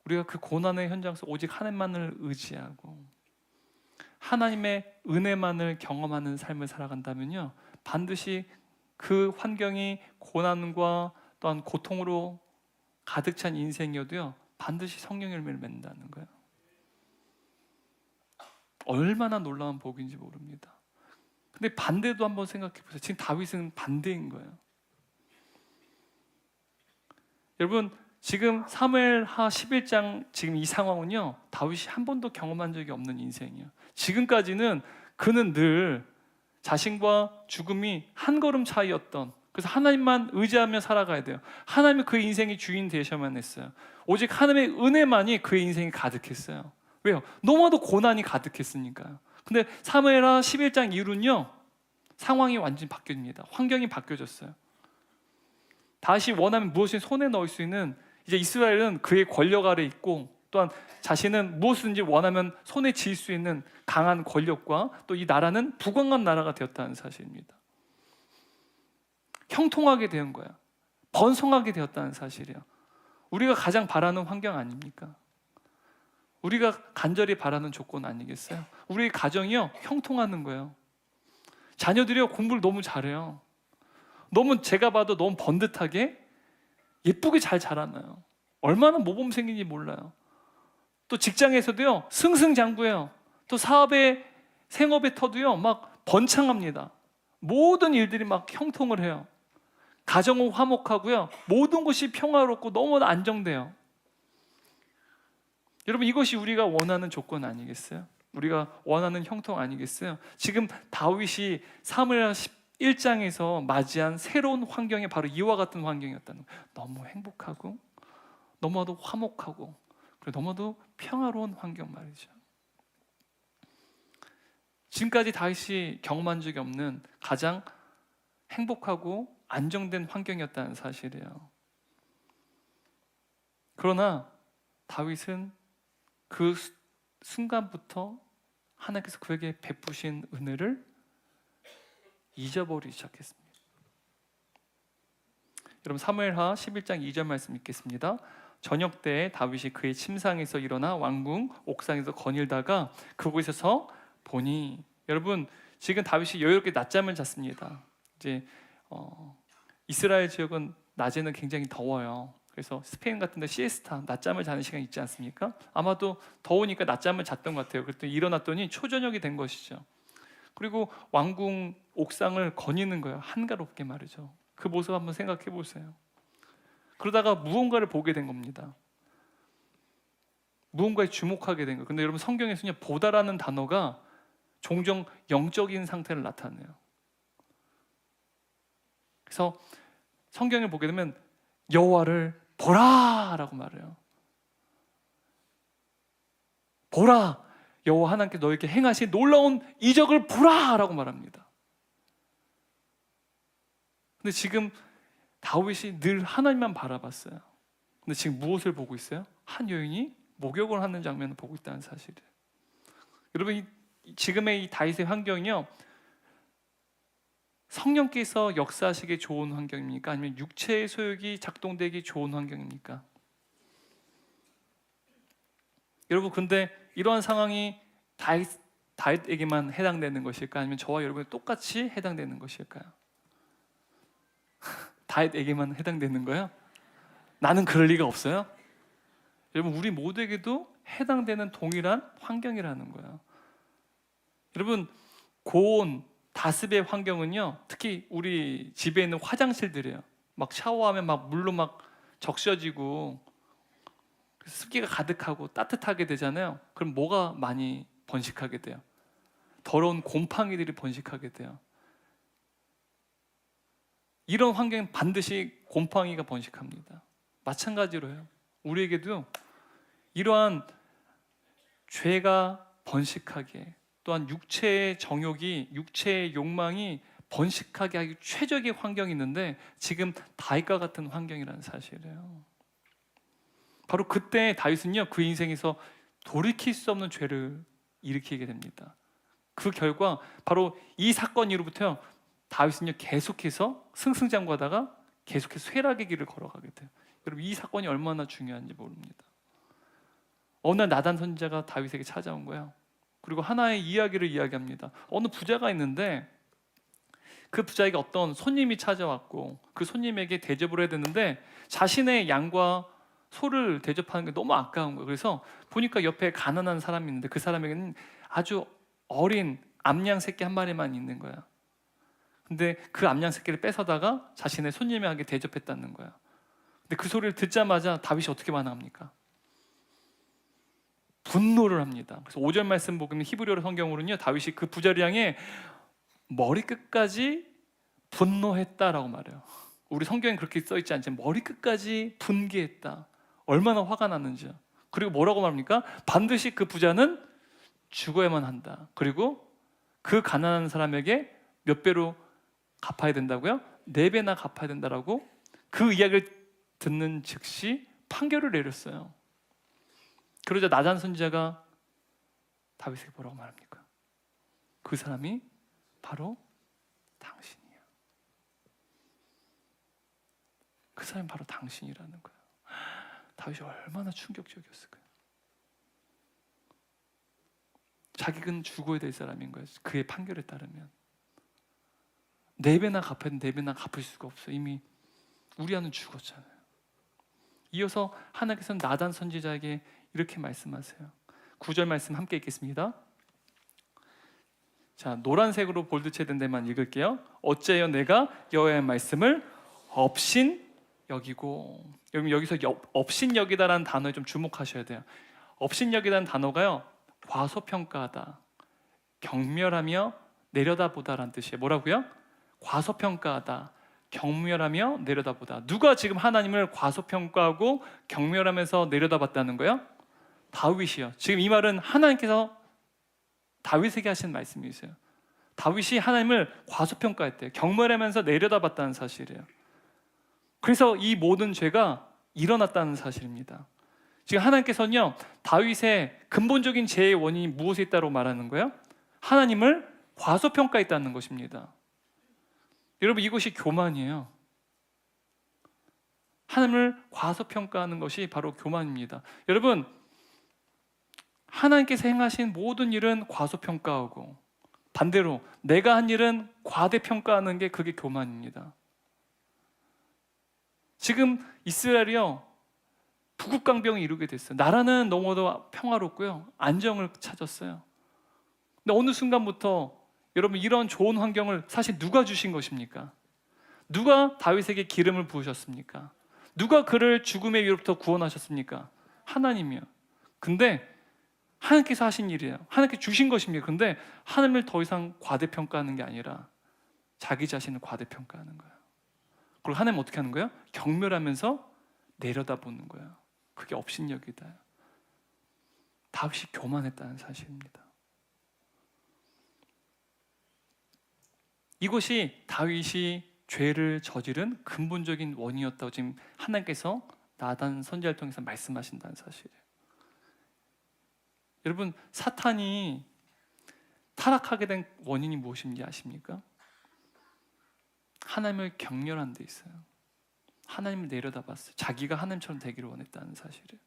우리가 그 고난의 현장에서 오직 하나님만을 의지하고 하나님의 은혜만을 경험하는 삶을 살아간다면요, 반드시 그 환경이 고난과 또한 고통으로 가득 찬 인생이어도요, 반드시 성령의 열매를 맺는다는 거예요. 얼마나 놀라운 복인지 모릅니다. 근데 반대도 한번 생각해 보세요. 지금 다윗은 반대인 거예요. 여러분, 지금 사무엘하 11장 지금 이 상황은요, 다윗이 한 번도 경험한 적이 없는 인생이에요. 지금까지는 그는 늘 자신과 죽음이 한 걸음 차이였던, 그래서 하나님만 의지하며 살아가야 돼요. 하나님이 그의 인생의 주인 되셔야만 했어요. 오직 하나님의 은혜만이 그의 인생이 가득했어요. 왜요? 너무나도 고난이 가득했으니까요. 근데 사무엘하 11장 이후는요, 상황이 완전히 바뀝니다. 환경이 바뀌어졌어요. 다시 원하면 무엇을 손에 넣을 수 있는, 이제 이스라엘은 그의 권력 아래 있고 또한 자신은 무엇이든지 원하면 손에 쥘 수 있는 강한 권력과 또 이 나라는 부강한 나라가 되었다는 사실입니다. 형통하게 된 거야. 번성하게 되었다는 사실이에요. 우리가 가장 바라는 환경 아닙니까? 우리가 간절히 바라는 조건 아니겠어요? 우리 가정이요, 형통하는 거예요. 자녀들이요, 공부를 너무 잘해요. 너무 제가 봐도 너무 번듯하게 예쁘게 잘 자라나요. 얼마나 모범 생긴지 몰라요. 또 직장에서도요, 승승장구해요. 또 사업의 생업의 터도요, 막 번창합니다. 모든 일들이 막 형통을 해요. 가정은 화목하고요, 모든 것이 평화롭고 너무 안정돼요. 여러분, 이것이 우리가 원하는 조건 아니겠어요? 우리가 원하는 형통 아니겠어요? 지금 다윗이 사무엘 1장에서 맞이한 새로운 환경이 바로 이와 같은 환경이었다는 거예요. 너무 행복하고 너무나도 화목하고 그리고 너무나도 평화로운 환경 말이죠. 지금까지 다윗이 경험한 적이 없는 가장 행복하고 안정된 환경이었다는 사실이에요. 그러나 다윗은 그 순간부터 하나님께서 그에게 베푸신 은혜를 잊어버리기 시작했습니다. 여러분, 사무엘하 11장 2절 말씀 읽겠습니다. 저녁 때에 다윗이 그의 침상에서 일어나 왕궁 옥상에서 거닐다가 그곳에서 보니, 여러분, 지금 다윗이 여유롭게 낮잠을 잤습니다. 이제 이스라엘 지역은 낮에는 굉장히 더워요. 그래서 스페인 같은 데 시에스타, 낮잠을 자는 시간이 있지 않습니까? 아마도 더우니까 낮잠을 잤던 것 같아요. 그랬더니 일어났더니 초저녁이 된 것이죠. 그리고 왕궁 옥상을 거니는 거예요. 한가롭게 말이죠. 그 모습 한번 생각해 보세요. 그러다가 무언가를 보게 된 겁니다. 무언가에 주목하게 된 거예요. 근데 여러분, 성경에서는 보다라는 단어가 종종 영적인 상태를 나타내요. 그래서 성경을 보게 되면 여호와를 보라 라고 말해요. 보라, 여호와 하나님께 너에게 행하신 놀라운 이적을 보라 라고 말합니다. 근데 지금 다윗이 늘 하나님만 바라봤어요. 근데 지금 무엇을 보고 있어요? 한 여인이 목욕을 하는 장면을 보고 있다는 사실이에요. 여러분, 지금의 이 다윗의 환경이요, 성령께서 역사하시기 좋은 환경입니까? 아니면 육체의 소욕이 작동되기 좋은 환경입니까? 여러분, 근데 이러한 상황이 다윗에게만 해당되는 것일까? 아니면 저와 여러분이 똑같이 해당되는 것일까요? 다윗에게만 해당되는 거예요? 나는 그럴 리가 없어요? 여러분, 우리 모두에게도 해당되는 동일한 환경이라는 거예요. 여러분, 고온, 다습의 환경은요, 특히 우리 집에 있는 화장실들이에요. 막 샤워하면 막 물로 막 적셔지고 습기가 가득하고 따뜻하게 되잖아요. 그럼 뭐가 많이 번식하게 돼요? 더러운 곰팡이들이 번식하게 돼요. 이런 환경은 반드시 곰팡이가 번식합니다. 마찬가지로요, 우리에게도 이러한 죄가 번식하게, 또한 육체의 정욕이, 육체의 욕망이 번식하게 하기 최적의 환경이 있는데 지금 다윗과 같은 환경이라는 사실이에요. 바로 그때 다윗은요, 그 인생에서 돌이킬 수 없는 죄를 일으키게 됩니다. 그 결과 바로 이 사건 이후부터요, 다윗은요 계속해서 승승장구하다가 계속해서 쇠락의 길을 걸어가게 돼요. 여러분, 이 사건이 얼마나 중요한지 모릅니다. 어느 날 나단 선지자가 다윗에게 찾아온 거예요. 그리고 하나의 이야기를 이야기합니다. 어느 부자가 있는데 그 부자에게 어떤 손님이 찾아왔고 그 손님에게 대접을 해야 되는데 자신의 양과 소를 대접하는 게 너무 아까운 거예요. 그래서 보니까 옆에 가난한 사람이 있는데 그 사람에게는 아주 어린 암양 새끼 한 마리만 있는 거야. 근데 그 암양 새끼를 뺏어다가 자신의 손님에게 대접했다는 거야. 근데 그 소리를 듣자마자 다윗이 어떻게 반응합니까? 분노를 합니다. 그래서 5절 말씀 보면 히브리어 성경으로는요, 다윗이 그 부자를 향해 머리끝까지 분노했다라고 말해요. 우리 성경엔 그렇게 써있지 않지만 머리끝까지 분개했다. 얼마나 화가 났는지요. 그리고 뭐라고 말합니까? 반드시 그 부자는 죽어야만 한다. 그리고 그 가난한 사람에게 몇 배로 갚아야 된다고요? 4배나 갚아야 된다라고 그 이야기를 듣는 즉시 판결을 내렸어요. 그러자 나단 선지자가 다윗에게 뭐라고 말합니까? 그 사람이 바로 당신이야. 그 사람이 바로 당신이라는 거예요. 다윗이 얼마나 충격적이었을까요? 자기는 죽어야 될 사람인 거예요. 그의 판결에 따르면 4배나 갚아야 되는데 4배나 갚을 수가 없어요. 이미 우리아는 죽었잖아요. 이어서 하나님께서는 나단 선지자에게 이렇게 말씀하세요. 9절 말씀 함께 읽겠습니다. 자, 노란색으로 볼드체된 데만 읽을게요. 어째여 내가 여호와의 말씀을 업신 여기고, 여기서 업신 여기다라는 단어에 좀 주목하셔야 돼요. 업신 여기다는 단어가요, 과소평가하다, 경멸하며 내려다보다라는 뜻이에요. 뭐라고요? 과소평가하다, 경멸하며 내려다보다. 누가 지금 하나님을 과소평가하고 경멸하면서 내려다봤다는 거예요? 다윗이요. 지금 이 말은 하나님께서 다윗에게 하신 말씀이세요. 다윗이 하나님을 과소평가했대요. 경멸하면서 내려다봤다는 사실이에요. 그래서 이 모든 죄가 일어났다는 사실입니다. 지금 하나님께서는요, 다윗의 근본적인 죄의 원인이 무엇에 있다고 말하는 거예요? 하나님을 과소평가했다는 것입니다. 여러분, 이것이 교만이에요. 하나님을 과소평가하는 것이 바로 교만입니다. 여러분, 하나님께서 행하신 모든 일은 과소평가하고 반대로 내가 한 일은 과대평가하는 게 그게 교만입니다. 지금 이스라엘이요, 부국강병이 이루게 됐어요. 나라는 너무도 평화롭고요, 안정을 찾았어요. 근데 어느 순간부터 여러분, 이런 좋은 환경을 사실 누가 주신 것입니까? 누가 다윗에게 기름을 부으셨습니까? 누가 그를 죽음의 위로부터 구원하셨습니까? 하나님이요. 근데 하나님께서 하신 일이에요. 하나님께 주신 것입니다. 근데 하나님을 더 이상 과대평가하는 게 아니라 자기 자신을 과대평가하는 거예요. 그리고 하나님 어떻게 하는 거예요? 경멸하면서 내려다보는 거예요. 그게 업신여기다. 다윗이 교만했다는 사실입니다. 이것이 다윗이 죄를 저지른 근본적인 원인이었다고 지금 하나님께서 나단 선지자를 통해서 말씀하신다는 사실이에요. 여러분, 사탄이 타락하게 된 원인이 무엇인지 아십니까? 하나님을 경멸한 데 있어요. 하나님을 내려다봤어요. 자기가 하나님처럼 되기를 원했다는 사실이에요.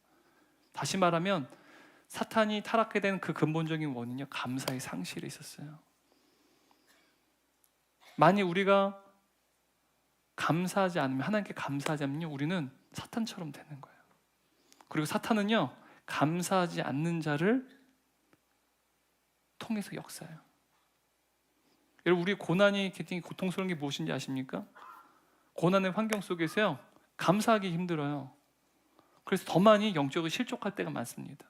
다시 말하면 사탄이 타락하게 된 그 근본적인 원인이 감사의 상실에 있었어요. 만약 우리가 감사하지 않으면, 하나님께 감사하지 않으면 우리는 사탄처럼 되는 거예요. 그리고 사탄은요, 감사하지 않는 자를 통해서 역사해요. 여러분, 우리 고난이 굉장히 고통스러운 게 무엇인지 아십니까? 고난의 환경 속에서요, 감사하기 힘들어요. 그래서 더 많이 영적으로 실족할 때가 많습니다.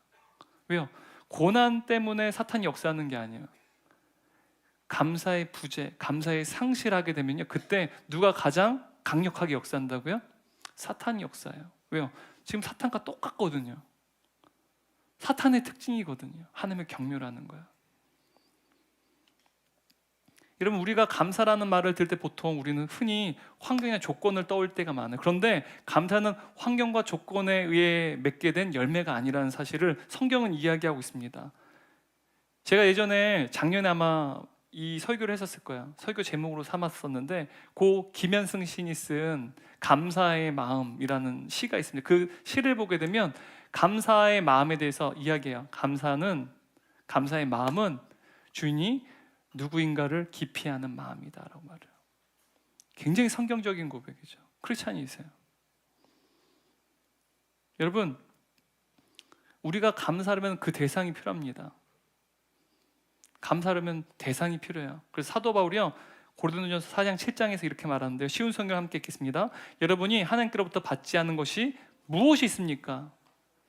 왜요? 고난 때문에 사탄이 역사하는 게 아니에요. 감사의 부재, 감사의 상실하게 되면요, 그때 누가 가장 강력하게 역사한다고요? 사탄이 역사해요. 왜요? 지금 사탄과 똑같거든요. 사탄의 특징이거든요. 하나님을 경멸하는 거예요. 여러분, 우리가 감사라는 말을 들을 때 보통 우리는 흔히 환경이나 조건을 떠올 때가 많아요. 그런데 감사는 환경과 조건에 의해 맺게 된 열매가 아니라는 사실을 성경은 이야기하고 있습니다. 제가 예전에 작년에 아마 이 설교를 했었을 거예요. 설교 제목으로 삼았었는데, 고 김현승 시인이 쓴 감사의 마음이라는 시가 있습니다. 그 시를 보게 되면 감사의 마음에 대해서 이야기해요. 감사의 마음은 주인이 누구인가를 기피하는 마음이다라고 말해요. 굉장히 성경적인 고백이죠. 크리스찬이세요. 여러분, 우리가 감사하려면 그 대상이 필요합니다. 감사하려면 대상이 필요해요. 그래서 사도 바울이요, 고린도전서 4장 7장에서 이렇게 말하는데요, 쉬운 성경 함께 읽겠습니다. 여러분이 하나님께로부터 받지 않은 것이 무엇이 있습니까?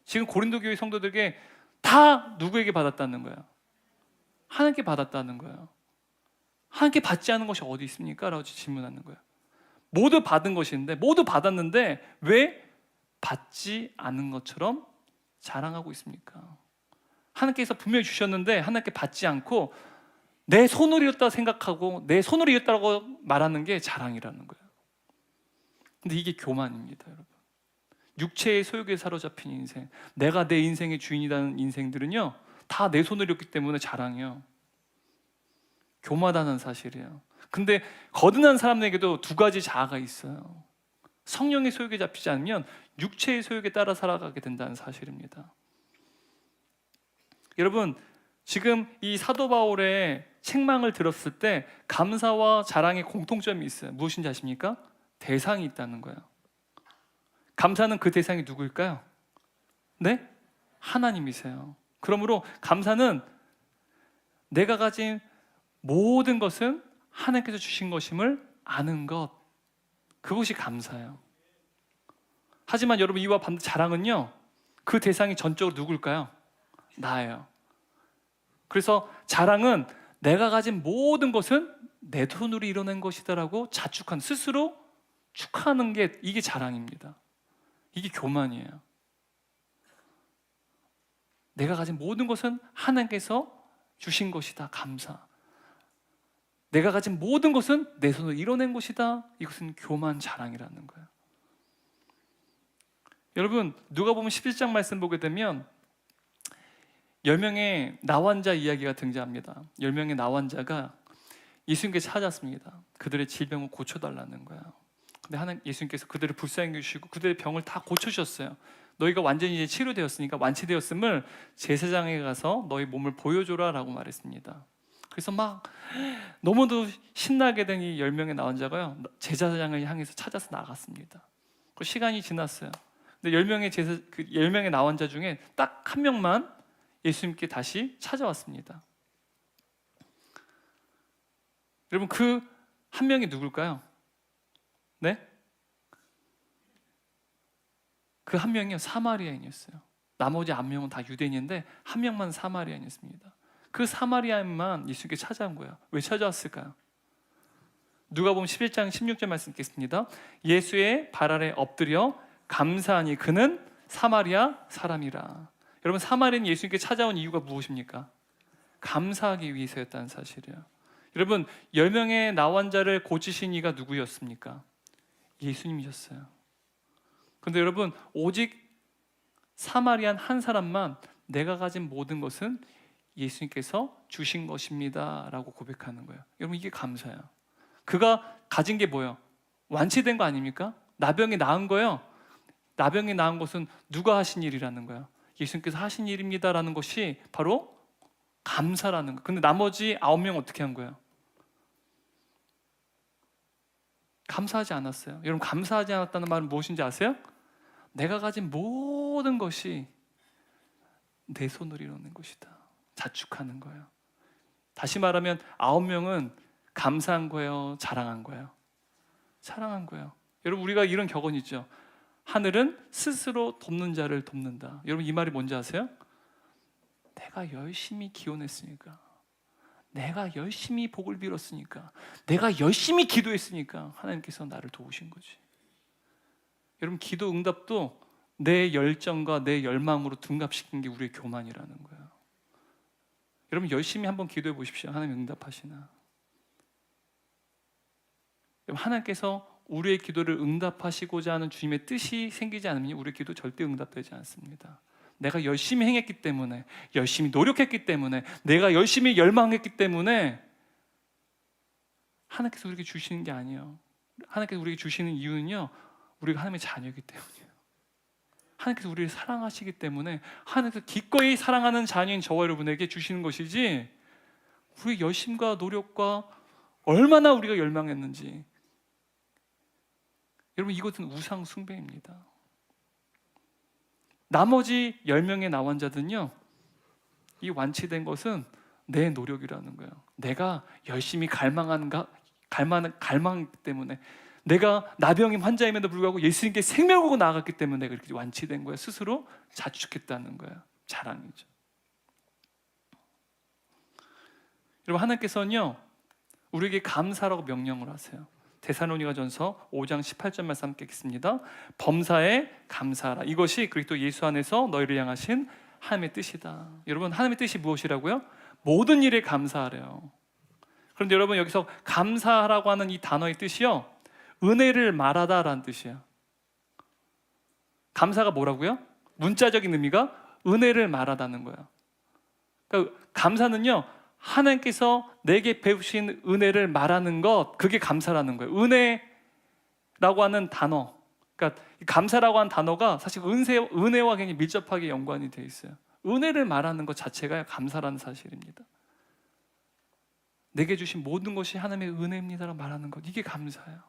지금 고린도 교회 성도들에게 다 누구에게 받았다는 거예요? 하나님께 받았다는 거예요. 하나님께 받지 않은 것이 어디 있습니까? 라고 질문하는 거예요. 모두 받은 것인데, 모두 받았는데 왜 받지 않은 것처럼 자랑하고 있습니까? 하나님께서 분명히 주셨는데 하나님께 받지 않고 내 손으로 이었다 생각하고 내 손으로 이었다고 말하는 게 자랑이라는 거예요. 근데 이게 교만입니다, 여러분. 육체의 소욕에 사로잡힌 인생, 내가 내 인생의 주인이라는 인생들은요, 다 내 손으로 이었기 때문에 자랑이에요. 교만하다는 사실이에요. 근데 거듭난 사람에게도 두 가지 자아가 있어요. 성령의 소욕에 잡히지 않으면 육체의 소욕에 따라 살아가게 된다는 사실입니다. 여러분, 지금 이 사도 바울의 책망을 들었을 때 감사와 자랑의 공통점이 있어요. 무엇인지 아십니까? 대상이 있다는 거예요. 감사는 그 대상이 누구일까요? 네? 하나님이세요. 그러므로 감사는 내가 가진 모든 것은 하나님께서 주신 것임을 아는 것, 그것이 감사예요. 하지만 여러분, 이와 반대 자랑은요, 그 대상이 전적으로 누굴까요? 나예요. 그래서 자랑은 내가 가진 모든 것은 내 손으로 이뤄낸 것이다라고 자축한, 스스로 축하하는 게, 이게 자랑입니다. 이게 교만이에요. 내가 가진 모든 것은 하나님께서 주신 것이다, 감사. 내가 가진 모든 것은 내 손으로 이뤄낸 것이다, 이것은 교만, 자랑이라는 거예요. 여러분, 누가복음 11장 말씀 보게 되면 10명의 나환자 이야기가 등장합니다. 10명의 나환자가 예수님께 찾았습니다. 그들의 질병을 고쳐달라는 거예요. 근데 하나님, 예수님께서 그들을 불쌍히 여기시고 그들의 병을 다 고쳐주셨어요. 너희가 완전히 이제 치료되었으니까, 완치되었음을 제사장에 가서 너희 몸을 보여줘라 라고 말했습니다. 그래서 막 너무도 신나게 된 이 10명의 나환자가요, 제사장을 향해서 찾아서 나갔습니다. 그 시간이 지났어요. 근데 10명의 나환자 중에 딱 한 명만 예수님께 다시 찾아왔습니다. 여러분, 그 한 명이 누굴까요? 네? 그 한 명이요, 사마리아인이었어요. 나머지 9명은 다 유대인인데 한 명만 사마리아인이었습니다. 그 사마리아인만 예수님께 찾아온 거예요. 왜 찾아왔을까요? 누가복음 11장 16절 말씀 읽겠습니다. 예수의 발 아래 엎드려 감사하니 그는 사마리아 사람이라. 여러분 사마리아인 예수님께 찾아온 이유가 무엇입니까? 감사하기 위해서였다는 사실이에요. 여러분 10명의 나환자를 고치신 이가 누구였습니까? 예수님이셨어요. 그런데 여러분 오직 사마리안 한 사람만 내가 가진 모든 것은 예수님께서 주신 것입니다 라고 고백하는 거예요. 여러분 이게 감사예요. 그가 가진 게 뭐예요? 완치된 거 아닙니까? 나병이 나은 거예요. 나병이 나은 것은 누가 하신 일이라는 거예요? 예수님께서 하신 일입니다라는 것이 바로 감사라는 거예요. 근데 나머지 9명 어떻게 한 거예요? 감사하지 않았어요. 여러분 감사하지 않았다는 말은 무엇인지 아세요? 내가 가진 모든 것이 내 손으로 이루는 것이다. 자축하는 거예요. 다시 말하면 9명은 감사한 거예요? 자랑한 거예요? 자랑한 거예요. 여러분 우리가 이런 격언 있죠. 하늘은 스스로 돕는 자를 돕는다. 여러분 이 말이 뭔지 아세요? 내가 열심히 기원했으니까, 내가 열심히 복을 빌었으니까, 내가 열심히 기도했으니까 하나님께서 나를 도우신 거지. 여러분 기도 응답도 내 열정과 내 열망으로 둔갑시킨 게 우리의 교만이라는 거예요. 여러분 열심히 한번 기도해 보십시오. 하나님 응답하시나? 여러분 하나님께서 우리의 기도를 응답하시고자 하는 주님의 뜻이 생기지 않으면 우리의 기도 절대 응답되지 않습니다. 내가 열심히 행했기 때문에, 열심히 노력했기 때문에, 내가 열심히 열망했기 때문에 하나님께서 우리에게 주시는 게 아니에요. 하나님께서 우리에게 주시는 이유는요, 우리가 하나님의 자녀이기 때문이에요. 하나님께서 우리를 사랑하시기 때문에, 하나님께서 기꺼이 사랑하는 자녀인 저와 여러분에게 주시는 것이지, 우리의 열심과 노력과 얼마나 우리가 열망했는지. 여러분 이것은 우상 숭배입니다. 나머지 10명의 나환자들은요, 이 완치된 것은 내 노력이라는 거예요. 내가 열심히 갈망하기 때문에, 내가 나병임 환자임에도 불구하고 예수님께 생명을 걸고 나아갔기 때문에 내가 이렇게 완치된 거예요. 스스로 자축했다는 거예요. 자랑이죠. 여러분 하나님께서는요 우리에게 감사라고 명령을 하세요. 데살로니가전서 5장 18절 말씀 함께 읽겠습니다. 범사에 감사하라. 이것이 그리스도 예수 안에서 너희를 향하신 하나님의 뜻이다. 여러분 하나님의 뜻이 무엇이라고요? 모든 일에 감사하래요. 그런데 여러분 여기서 감사하라고 하는 이 단어의 뜻이요, 은혜를 말하다라는 뜻이에요. 감사가 뭐라고요? 문자적인 의미가 은혜를 말하다는 거예요. 그러니까 감사는요, 하나님께서 내게 베푸신 은혜를 말하는 것, 그게 감사라는 거예요. 은혜라고 하는 단어, 그러니까 감사라고 하는 단어가 사실 은혜와 굉장히 밀접하게 연관이 되어 있어요. 은혜를 말하는 것 자체가 감사라는 사실입니다. 내게 주신 모든 것이 하나님의 은혜입니다라고 말하는 것, 이게 감사예요.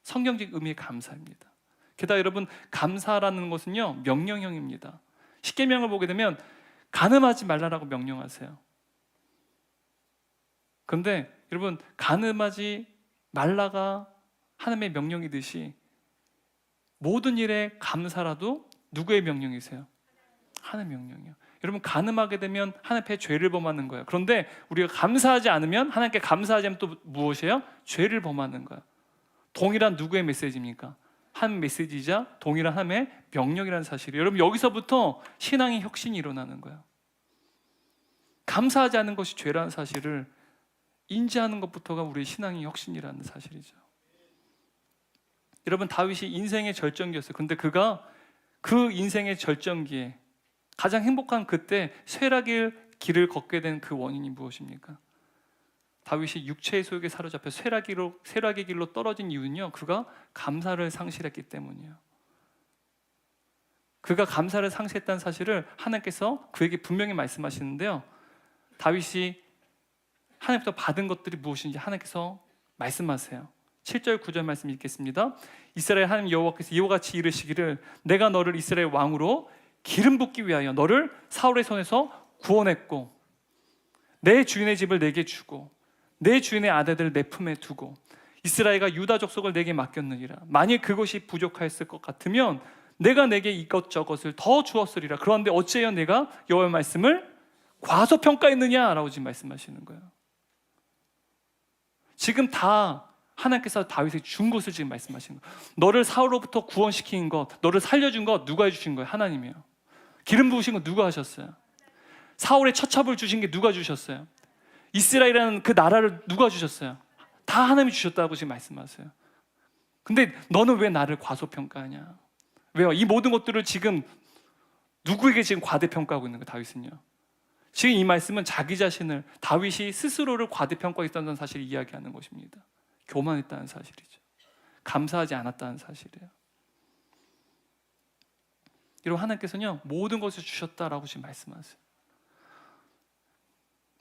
성경적 의미의 감사입니다. 게다가 여러분 감사라는 것은요 명령형입니다. 십계명을 보게 되면 간음하지 말라라고 명령하세요. 그런데 여러분 간음하지 말라가 하나님의 명령이듯이 모든 일에 감사라도 누구의 명령이세요? 하나님의 명령이요. 여러분 간음하게 되면 하나님 앞에 죄를 범하는 거예요. 그런데 우리가 감사하지 않으면, 하나님께 감사하지 않으면 또 무엇이에요? 죄를 범하는 거예요. 동일한 누구의 메시지입니까? 한 메시지이자 동일한 하나님의 명령이라는 사실이에요. 여러분 여기서부터 신앙의 혁신이 일어나는 거예요. 감사하지 않는 것이 죄라는 사실을 인지하는 것부터가 우리의 신앙의 혁신이라는 사실이죠. 여러분 다윗이 인생의 절정기였어요. 근데 그가 그 인생의 절정기에 가장 행복한 그때 쇠락의 길을 걷게 된 그 원인이 무엇입니까? 다윗이 육체의 소욕에 사로잡혀 쇠락의 길로 떨어진 이유는요, 그가 감사를 상실했기 때문이에요. 그가 감사를 상실했다는 사실을 하나님께서 그에게 분명히 말씀하시는데요, 다윗이 하나님부터 받은 것들이 무엇인지 하나님께서 말씀하세요. 7절 9절 말씀 읽겠습니다. 이스라엘 하나님 여호와께서 이와 같이 이르시기를, 내가 너를 이스라엘 왕으로 기름 붓기 위하여 너를 사울의 손에서 구원했고, 내 주인의 집을 내게 주고 내 주인의 아들들을 내 품에 두고 이스라엘과 유다 족속을 내게 맡겼느니라. 만일 그것이 부족하였을 것 같으면 내가 내게 이것저것을 더 주었으리라. 그런데 어찌하여 내가 여호와의 말씀을 과소평가했느냐라고 지금 말씀하시는 거예요. 지금 다 하나님께서 다윗에게 준 것을 지금 말씀하시는 거예요. 너를 사울로부터 구원시킨 것, 너를 살려준 것 누가 해주신 거예요? 하나님이에요. 기름 부으신 거 누가 하셨어요? 사울의 처첩을 주신 게 누가 주셨어요? 이스라엘이라는 그 나라를 누가 주셨어요? 다 하나님이 주셨다고 지금 말씀하세요. 근데 너는 왜 나를 과소평가하냐? 왜요? 이 모든 것들을 지금 누구에게 지금 과대평가하고 있는 거예요? 다윗은요. 지금 이 말씀은 자기 자신을, 다윗이 스스로를 과대평가했다는 사실을 이야기하는 것입니다. 교만했다는 사실이죠. 감사하지 않았다는 사실이에요. 여러분, 하나님께서는요 모든 것을 주셨다라고 지금 말씀하세요.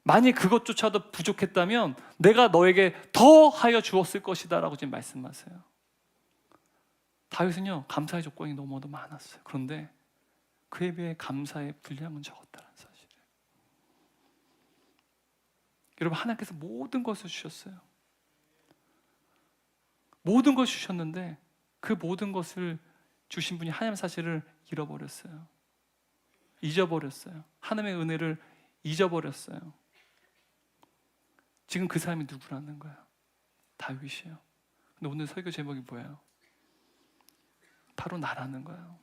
만약 그것조차도 부족했다면 내가 너에게 더 하여 주었을 것이다 라고 지금 말씀하세요. 다윗은요 감사의 조건이 너무도 많았어요. 그런데 그에 비해 감사의 분량은 적었다는 사실이에요. 여러분, 하나님께서 모든 것을 주셨어요. 모든 것을 주셨는데 그 모든 것을 주신 분이 하나님 사실을 잃어버렸어요. 잊어버렸어요. 하나님의 은혜를 잊어버렸어요. 지금 그 사람이 누구라는 거예요? 다윗이에요. 근데 오늘 설교 제목이 뭐예요? 바로 나라는 거예요.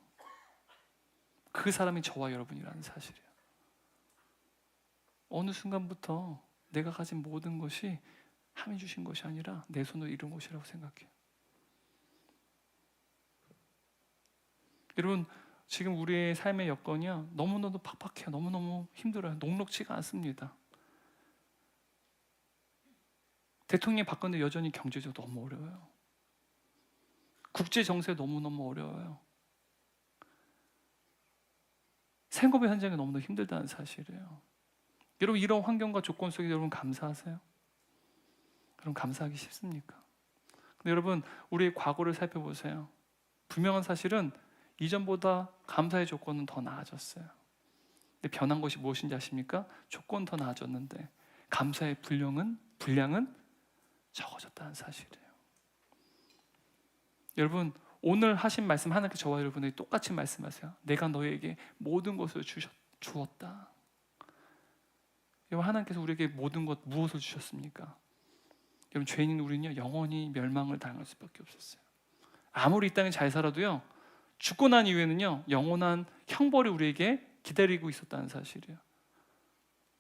그 사람이 저와 여러분이라는 사실이에요. 어느 순간부터 내가 가진 모든 것이 하나님이 주신 것이 아니라 내 손으로 이룬 것이라고 생각해요. 여러분, 지금 우리의 삶의 여건이요 너무너무 팍팍해요. 너무너무 힘들어요. 녹록지가 않습니다. 대통령이 바뀌었는데 여전히 경제적으로 너무 어려워요. 국제 정세 너무너무 어려워요. 생업의 현장이 너무너무 힘들다는 사실이에요. 여러분, 이런 환경과 조건 속에 여러분 감사하세요? 여러분, 감사하기 쉽습니까? 근데 여러분, 우리의 과거를 살펴보세요. 분명한 사실은 이전보다 감사의 조건은 더 나아졌어요. 근데 변한 것이 무엇인지 아십니까? 조건은 더 나아졌는데 감사의 분량은 적어졌다는 사실이에요. 여러분, 오늘 하신 말씀 하나님께 저와 여러분들이 똑같이 말씀하세요. 내가 너에게 모든 것을 주었다. 여러분, 하나님께서 우리에게 모든 것 무엇을 주셨습니까? 여러분, 죄인인 우리는요 영원히 멸망을 당할 수밖에 없었어요. 아무리 이 땅에 잘 살아도요 죽고 난 이후에는요 영원한 형벌이 우리에게 기다리고 있었다는 사실이에요.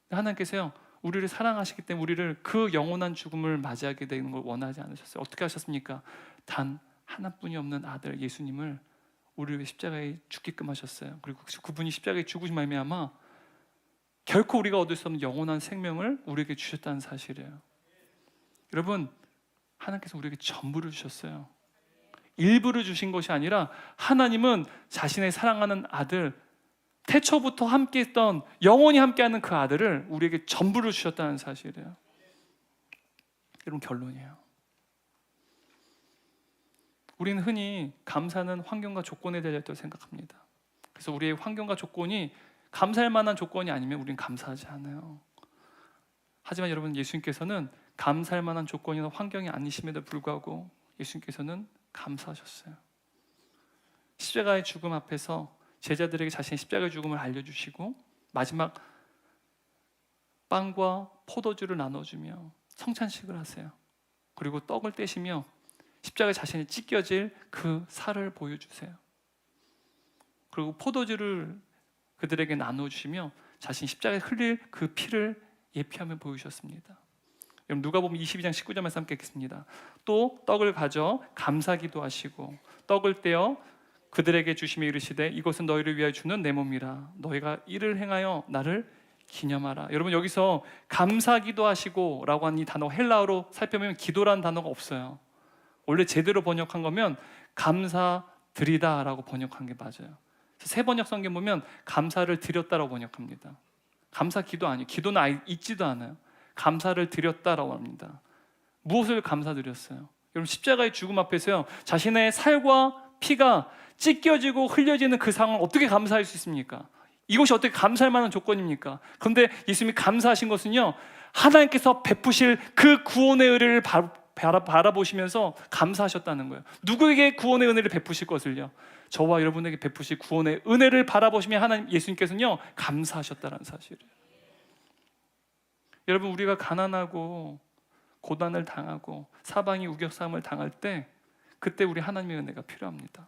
하나님께서요 우리를 사랑하시기 때문에 우리를 그 영원한 죽음을 맞이하게 되는 걸 원하지 않으셨어요. 어떻게 하셨습니까? 단 하나뿐이 없는 아들 예수님을 우리를 위해 십자가에 죽게끔 하셨어요. 그리고 그분이 십자가에 죽으신 말미암아 결코 우리가 얻을 수 없는 영원한 생명을 우리에게 주셨다는 사실이에요. 여러분, 하나님께서 우리에게 전부를 주셨어요. 일부를 주신 것이 아니라 하나님은 자신의 사랑하는 아들, 태초부터 함께했던 영원히 함께하는 그 아들을 우리에게 전부를 주셨다는 사실이에요. 여러분, 결론이에요. 우리는 흔히 감사는 환경과 조건에 달려있다고 생각합니다. 그래서 우리의 환경과 조건이 감사할 만한 조건이 아니면 우리는 감사하지 않아요. 하지만 여러분, 예수님께서는 감사할 만한 조건이나 환경이 아니심에도 불구하고 예수님께서는 감사하셨어요. 십자가의 죽음 앞에서 제자들에게 자신의 십자가의 죽음을 알려주시고 마지막 빵과 포도주를 나눠주며 성찬식을 하세요. 그리고 떡을 떼시며 십자가에 자신이 찢겨질 그 살을 보여주세요. 그리고 포도주를 그들에게 나눠주시며 자신이 십자가에 흘릴 그 피를 예피하며 보여주셨습니다. 여러분, 누가복음 22장 19절 말씀 함께 읽겠습니다. 또 떡을 가져 감사기도 하시고 떡을 떼어 그들에게 주시며 이르시되 이것은 너희를 위하여 주는 내 몸이라 너희가 이를 행하여 나를 기념하라. 여러분, 여기서 감사기도 하시고 라고 하는 이 단어 헬라어로 살펴보면 기도라는 단어가 없어요. 원래 제대로 번역한 거면 감사드리다 라고 번역한 게 맞아요. 새 번역 성경 보면 감사를 드렸다라고 번역합니다. 감사 기도 아니에요. 기도는 있지도 않아요. 감사를 드렸다라고 합니다. 무엇을 감사드렸어요? 여러분, 십자가의 죽음 앞에서요 자신의 살과 피가 찢겨지고 흘려지는 그 상황을 어떻게 감사할 수 있습니까? 이것이 어떻게 감사할 만한 조건입니까? 그런데 예수님이 감사하신 것은요 하나님께서 베푸실 그 구원의 은혜를 바라보시면서 감사하셨다는 거예요. 누구에게 구원의 은혜를 베푸실 것을요? 저와 여러분에게 베푸실 구원의 은혜를 바라보시며 하나님 예수님께서는요 감사하셨다는 사실이에요. 여러분, 우리가 가난하고 고난을 당하고 사방이 우겨싸움을 당할 때 그때 우리 하나님의 은혜가 필요합니다.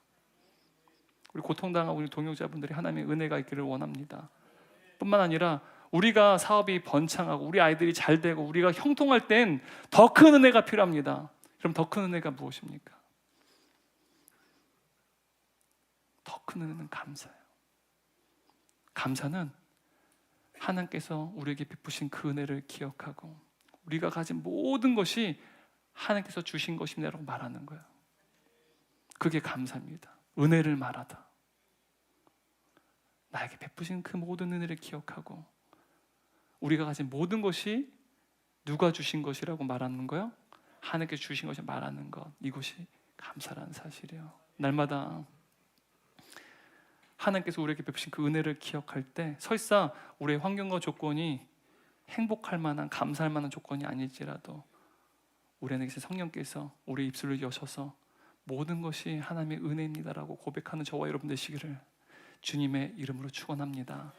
우리 고통당하고 우리 동역자분들이 하나님의 은혜가 있기를 원합니다. 뿐만 아니라 우리가 사업이 번창하고 우리 아이들이 잘 되고 우리가 형통할 땐 더 큰 은혜가 필요합니다. 그럼 더 큰 은혜가 무엇입니까? 더 큰 은혜는 감사예요. 감사는 하나님께서 우리에게 베푸신 그 은혜를 기억하고 우리가 가진 모든 것이 하나님께서 주신 것입니다라고 말하는 거예요. 그게 감사입니다. 은혜를 말하다. 나에게 베푸신 그 모든 은혜를 기억하고 우리가 가진 모든 것이 누가 주신 것이라고 말하는 거예요? 하나님께서 주신 것이 말하는 것. 이것이 감사라는 사실이에요. 날마다 하나님께서 우리에게 베푸신 그 은혜를 기억할 때 설사 우리의 환경과 조건이 행복할 만한, 감사할 만한 조건이 아닐지라도 우리 안에 계신 성령께서 우리 입술을 여셔서 모든 것이 하나님의 은혜입니다라고 고백하는 저와 여러분 되시기를 주님의 이름으로 축원합니다.